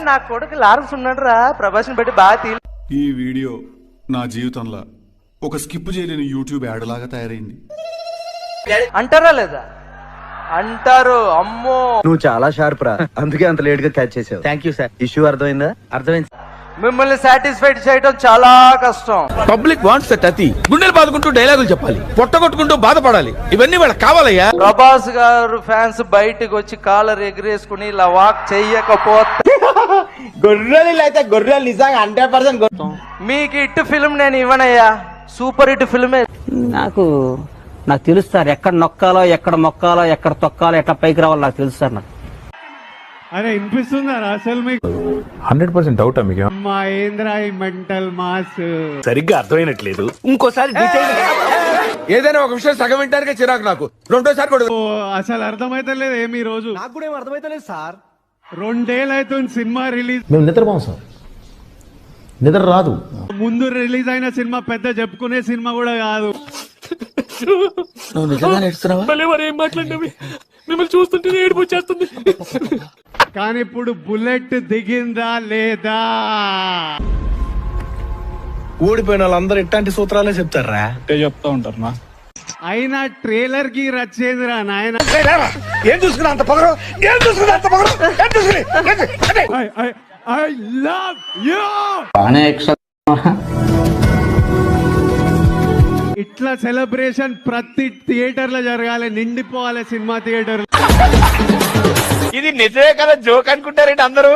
నా కొడుకు లారన్స్ ఉన్నాడు రా, ప్రభాస్ని బట్టి బాగా ఈ వీడియో నా జీవితంలో ఒక స్కిప్ చేయలేని యూట్యూబ్ యాడ్ లాగా తయారైంది. అంటారా లేదా? అంటారు. అమ్మో నువ్వు చాలా షార్ప్ రా, అందుకే అంత లేట్ గా క్యాచ్ చేసావు. Thank you sir. ఇష్యూ అర్థమైందా? అర్థమైంది. మిమ్మల్ని సాటిస్ఫైడ్ చేయడం చాలా కష్టం. పబ్లిక్ వాంట్స్ దట్ అతి. గుండెలు బాదుకుంటూ డైలాగులు చెప్పాలి, పొట్టగొట్టుకుంటూ బాధపడాలి, ఇవన్నీ వాళ్ళకి కావాలయ్యా. ప్రభాస్ గారు ఫ్యాన్స్ బయటకు వచ్చి కాలర్ ఎగిరేసుకుని ఇలా వాక్ చెయ్యకపోతే గొర్రెలు అయితే గొర్రెలు నిజంగా 100% మీకు హిట్ ఫిల్మ్ నేను ఇవ్వనయ్యా. Super hit ఫిల్మే. నాకు తెలుసు సార్, ఎక్కడ నొక్కాలో ఎక్కడ మొక్కాలో ఎక్కడ తొక్కాలో ఎట్లా పైకి రావాలో నాకు తెలుసు సార్. నాకు అరే వినిపిస్తుందా అసలు మీకు? 100% డౌటా మీకు? మా ఏంద్రా ఈ మెంటల్ మాస్ సరిగ్గా అర్థమైనట్లేదు. ఇంకోసారి ఏదైనా ఒక విషయం సగం వింటానికే చిరాకు నాకు. రెండోసారి కూడా అసలు అర్థమైతలేదు ఏమి ఈ రోజు. నాకు కూడా ఏం అర్థమైతలేదు సార్. 2 ఏళ్ళు అవుతుంది సినిమా రిలీజ్. మేము నిద్రపోం సార్, నిద్ర రాదు. ముందు రిలీజ్ అయిన సినిమా పెద్ద చెప్పుకునే సినిమా కూడా కాదు. నువ్వు నిజంగా నేర్చున్నావా? మిమ్మల్ని చూస్తుంటే ఏడుపు వచ్చేస్తుంది. కానీ ఇప్పుడు బుల్లెట్ దిగిందా లేదా? ఓడిపోయిన వాళ్ళందరూ ఇట్లాంటి సూత్రాలే చెప్తారా? చెప్తా ఉంటారు నా. అయినా ట్రైలర్ కి రచ్చేంద్రా నాయన. ఏం చూసుకున్నా అంత పొగరు? ఏం చూసుకున్నా అంత పొగరు? ఏం చూసుకుని? I love you. ఇట్లా సెలబ్రేషన్ ప్రతి థియేటర్ లో జరగాలి, నిండిపోవాలి సినిమా థియేటర్. ఇది నిజమే కదా జోక్ అనుకుంటారండి అందరూ.